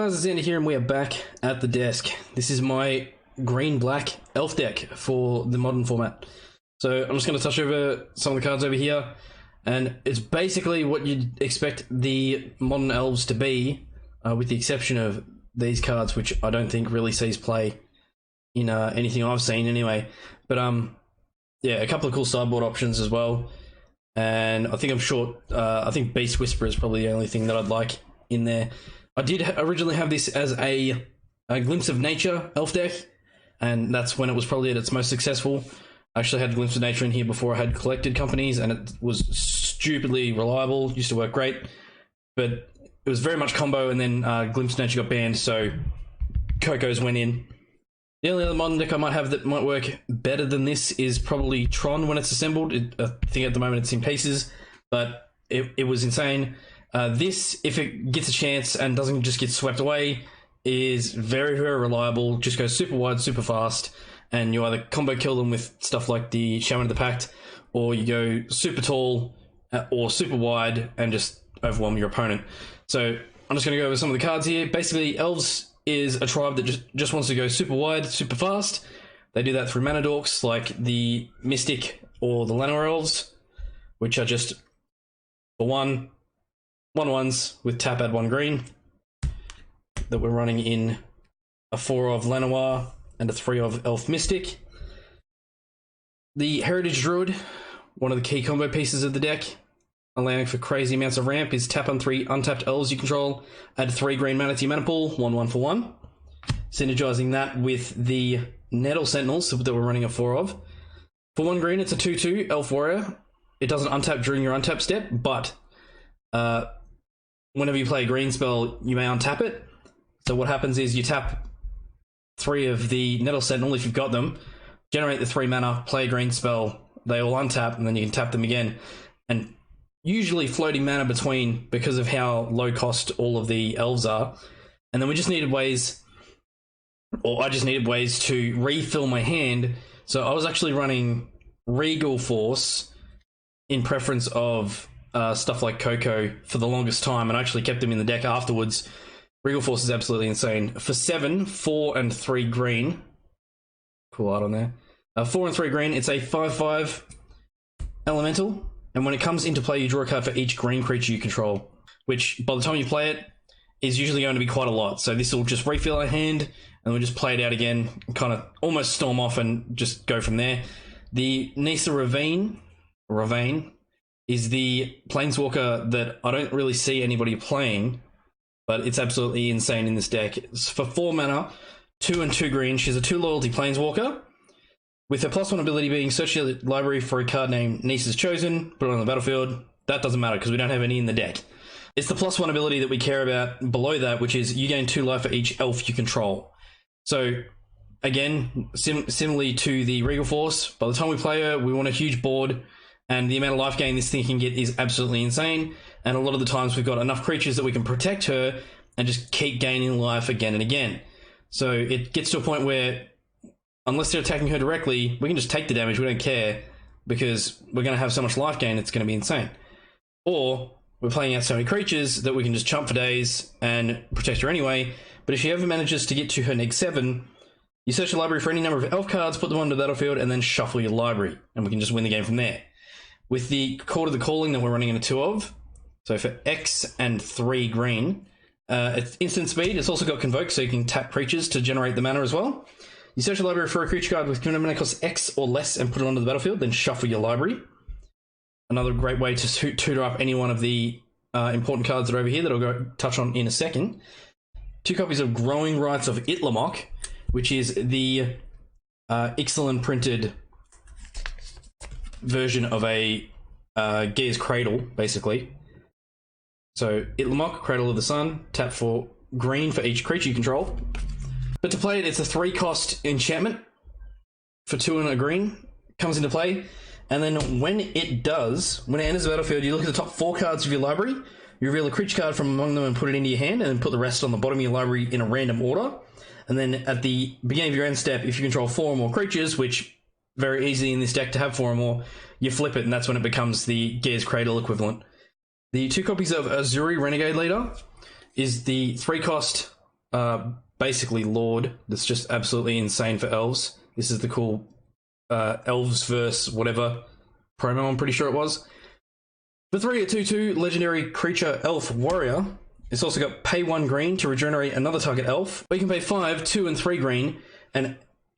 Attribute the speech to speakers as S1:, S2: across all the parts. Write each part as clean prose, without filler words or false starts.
S1: guys, it's Xander here and we are back at the desk. This is my green-black elf deck for the modern format. So I'm just going to touch over some of the cards over here, and it's basically what you'd expect the modern elves to be, with the exception of these cards, which I don't think really sees play in anything I've seen anyway. But yeah, a couple of cool sideboard options as well. And I think I'm short. I think Beast Whisperer is probably the only thing that I'd like in there. I did originally have this as a Glimpse of Nature elf deck, and that's when it was probably at its most successful. I actually had Glimpse of Nature in here before I had collected companies, and it was stupidly reliable, used to work great, but it was very much combo, and then Glimpse of Nature got banned, so Coco's went in. The only other modern deck I might have that might work better than this is probably Tron when it's assembled. I think at the moment it's in pieces, but it was insane. This, if it gets a chance and doesn't just get swept away, is very, very reliable. Just goes super wide, super fast, and you either combo kill them with stuff like the Shaman of the Pact, or you go super tall or super wide and just overwhelm your opponent. So I'm just going to go over some of the cards here. Basically, Elves is a tribe that just wants to go super wide, super fast. They do that through mana dorks like the Mystic or the Llanowar Elves, which are just for one ones with tap, add 1 green, that we're running in a 4 of Llanowar and a 3 of Elf Mystic. The Heritage Druid, one of the key combo pieces of the deck, allowing for crazy amounts of ramp, is tap on 3 untapped elves you control, add 3 green mana to your mana pool, 1/1 for 1. Synergizing that with the Nettle Sentinels that we're running a 4 of. For 1 green, it's a 2/2 elf warrior. It doesn't untap during your untap step, but whenever you play a green spell, you may untap it. So what happens is you tap 3 of the Nettle Sentinel if you've got them, generate the 3 mana, play a green spell, they all untap, and then you can tap them again. And usually floating mana between, because of how low cost all of the elves are. And then we just needed ways, or I just needed ways to refill my hand. So I was actually running Regal Force in preference of stuff like Coco for the longest time, and I actually kept them in the deck afterwards. Regal Force is absolutely insane. For 7, 4 and 3 green. Cool art on there. 4 and 3 green, it's a 5/5 elemental, and when it comes into play, you draw a card for each green creature you control, which by the time you play it is usually going to be quite a lot. So this will just refill our hand, and we'll just play it out again, kind of almost storm off and just go from there. The Nissa Ravine is the Planeswalker that I don't really see anybody playing, but it's absolutely insane in this deck. It's for 4 mana, 2 and 2 green. She's a 2 loyalty Planeswalker, with her +1 ability being search your library for a card named Nissa's Chosen, put it on the battlefield. That doesn't matter because we don't have any in the deck. It's the +1 ability that we care about below that, which is you gain 2 life for each elf you control. So again, similarly to the Regal Force, by the time we play her, we want a huge board, and the amount of life gain this thing can get is absolutely insane. And a lot of the times we've got enough creatures that we can protect her and just keep gaining life again and again. So it gets to a point where, unless they're attacking her directly, we can just take the damage, we don't care, because we're going to have so much life gain, it's going to be insane. Or we're playing out so many creatures that we can just chump for days and protect her anyway. But if she ever manages to get to her -7, you search your library for any number of elf cards, put them onto the battlefield, and then shuffle your library, and we can just win the game from there. With the Court of the Calling that we're running in a 2 of, so for X and 3 green, it's instant speed. It's also got Convoke, so you can tap creatures to generate the mana as well. You search your library for a creature card with mana cost X or less and put it onto the battlefield, then shuffle your library. Another great way to tutor up any one of the important cards that are over here that I'll go touch on in a second. 2 copies of Growing Rights of Itlamok, which is the Ixalan printed version of a Gear's Cradle, basically. So Itlamok, Cradle of the Sun, tap for green for each creature you control. But to play it, it's a 3-cost enchantment for 2 and a green. Comes into play, and then when it enters the battlefield, you look at the top 4 cards of your library, you reveal a creature card from among them and put it into your hand, and then put the rest on the bottom of your library in a random order. And then at the beginning of your end step, if you control 4 or more creatures, which very easy in this deck to have 4 or more, you flip it, and that's when it becomes the Gear's Cradle equivalent. The 2 copies of Azuri Renegade Leader is the 3-cost basically Lord that's just absolutely insane for elves. This is the cool Elves verse whatever promo, I'm pretty sure it was. For 3 a 2/2 legendary creature elf warrior. It's also got pay 1 green to regenerate another target elf, or you can pay 5, 2 and 3 green, and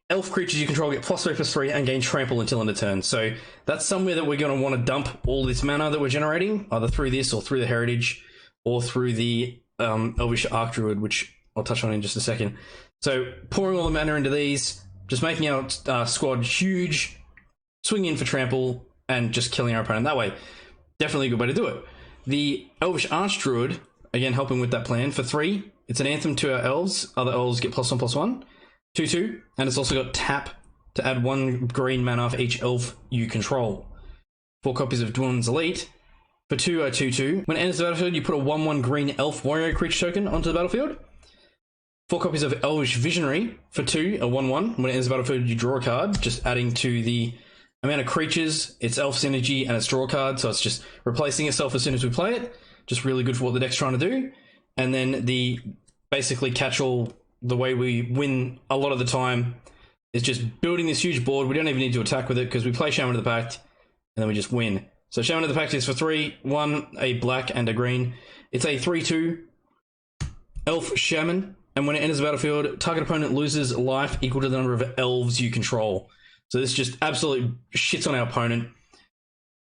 S1: elf creatures you control get +3/+3 and gain trample until end of turn. So that's somewhere that we're going to want to dump all this mana that we're generating, either through this or through the heritage or through the Elvish Archdruid, which I'll touch on in just a second. So pouring all the mana into these, just making our squad huge, swinging in for trample, and just killing our opponent that way. Definitely a good way to do it. The Elvish Archdruid, again helping with that plan, for 3, it's an anthem to our elves. Other elves get +1/+1. 2/2, and it's also got tap to add 1 green mana for each elf you control. 4 copies of Dwyn's Elite. For 2 a 2/2. When it enters the battlefield, you put a 1/1 green elf warrior creature token onto the battlefield. 4 copies of Elvish Visionary. For 2, a 1/1. When it enters the battlefield, you draw a card, just adding to the amount of creatures, its elf synergy, and its draw card, so it's just replacing itself as soon as we play it. Just really good for what the deck's trying to do. And then the basically catch-all, the way we win a lot of the time is just building this huge board. We don't even need to attack with it because we play Shaman of the Pact and then we just win. So Shaman of the Pact is for 3, 1, a black and a green. It's a 3/2 elf shaman, and when it enters the battlefield, target opponent loses life equal to the number of elves you control. So this just absolutely shits on our opponent,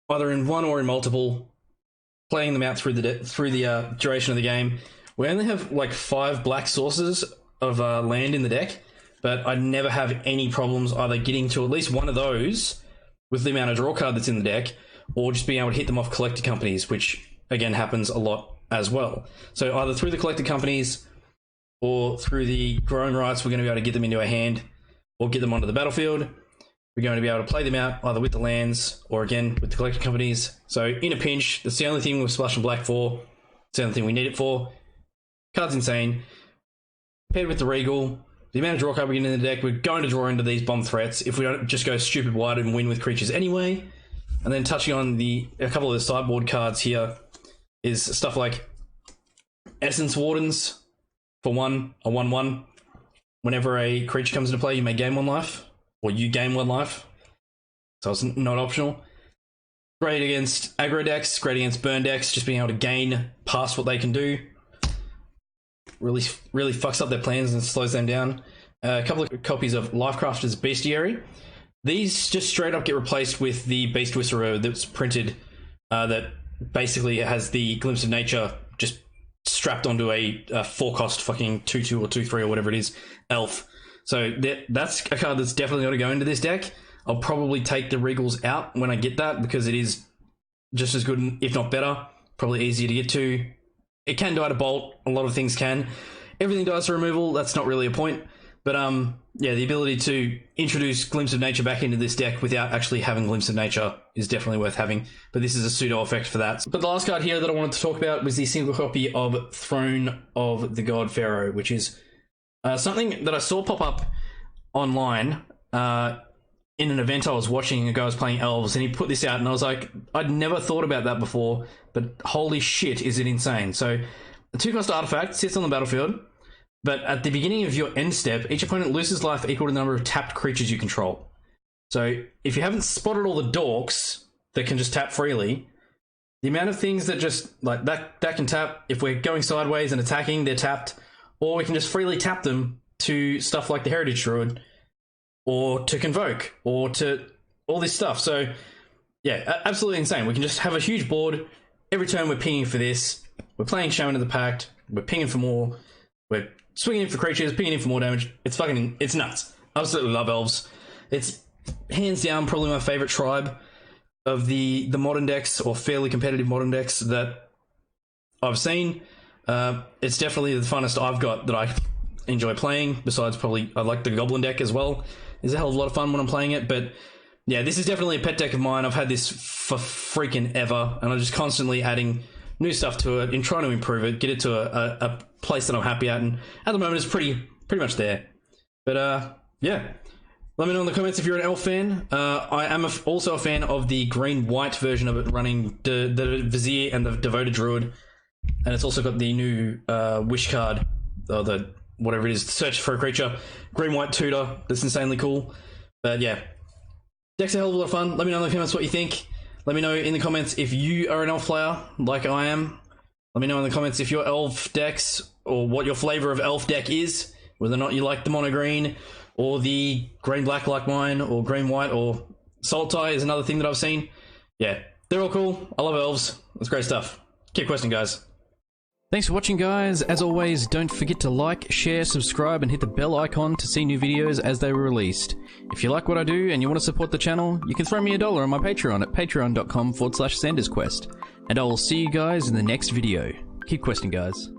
S1: either in one or in multiple, playing them out through the duration of the game. We only have like 5 black sources of land in the deck, but I never have any problems either getting to at least one of those with the amount of draw card that's in the deck, or just being able to hit them off collector companies, which again happens a lot as well. So either through the collector companies or through the growing rights, we're going to be able to get them into our hand or get them onto the battlefield. We're going to be able to play them out either with the lands or again with the collector companies. So in a pinch, that's the only thing we're splashing black for. It's the only thing we need it for. Card's insane. Paired with the Regal, the amount of draw card we get in the deck, we're going to draw into these bomb threats if we don't just go stupid wide and win with creatures anyway. And then touching on a couple of the sideboard cards here is stuff like Essence Wardens for 1, a 1/1. Whenever a creature comes into play, you may gain 1 life, or you gain 1 life. So it's not optional. Great against aggro decks, great against burn decks, just being able to gain past what they can do. Really fucks up their plans and slows them down. A couple of copies of Lifecrafter's Bestiary. These just straight up get replaced with the Beast Whisperer that's printed, that basically has the Glimpse of Nature just strapped onto a 4-cost fucking 2/2 or 2/3 or whatever it is, elf. So that's a card that's definitely got to go into this deck. I'll probably take the Regals out when I get that because it is just as good, if not better. Probably easier to get to. It can die to bolt. A lot of things can. Everything dies to removal. That's not really a point. But yeah, the ability to introduce Glimpse of Nature back into this deck without actually having Glimpse of Nature is definitely worth having. But this is a pseudo effect for that. But the last card here that I wanted to talk about was the single copy of Throne of the God Pharaoh, which is something that I saw pop up online in an event I was watching. A guy was playing Elves, and he put this out, and I was like, I'd never thought about that before, but holy shit, is it insane. So, a 2-cost artifact sits on the battlefield, but at the beginning of your end step, each opponent loses life equal to the number of tapped creatures you control. So, if you haven't spotted all the dorks that can just tap freely, the amount of things that just, like, that can tap, if we're going sideways and attacking, they're tapped, or we can just freely tap them to stuff like the Heritage Druid, or to Convoke, or to all this stuff. So, yeah, absolutely insane. We can just have a huge board. Every turn we're pinging for this. We're playing Shaman of the Pact. We're pinging for more. We're swinging in for creatures, pinging in for more damage. It's nuts. I absolutely love Elves. It's hands down probably my favorite tribe of the modern decks, or fairly competitive modern decks that I've seen. It's definitely the funnest I've got that I enjoy playing. Besides, probably I like the Goblin deck as well. It's a hell of a lot of fun when I'm playing it, but yeah, this is definitely a pet deck of mine. I've had this for freaking ever, and I'm just constantly adding new stuff to it and trying to improve it, get it to a place that I'm happy at, and at the moment it's pretty much there. But yeah, let me know in the comments if you're an Elf fan. I am also a fan of the green-white version of it, running the Vizier and the Devoted Druid, and it's also got the new Wish card, or the whatever it is, search for a creature. Green-white tutor, that's insanely cool. But yeah, deck's a hell of a lot of fun. Let me know in the comments what you think. Let me know in the comments if you are an elf player, like I am. Let me know in the comments if your elf decks, or what your flavor of elf deck is, whether or not you like the mono green, or the green-black like mine, or green-white, or Sultai is another thing that I've seen. Yeah, they're all cool. I love elves. It's great stuff. Keep questioning, guys. Thanks for watching, guys. As always, don't forget to like, share, subscribe, and hit the bell icon to see new videos as they were released. If you like what I do and you want to support the channel, you can throw me $1 on my Patreon at patreon.com/ZandersQuest. And I will see you guys in the next video. Keep questing, guys.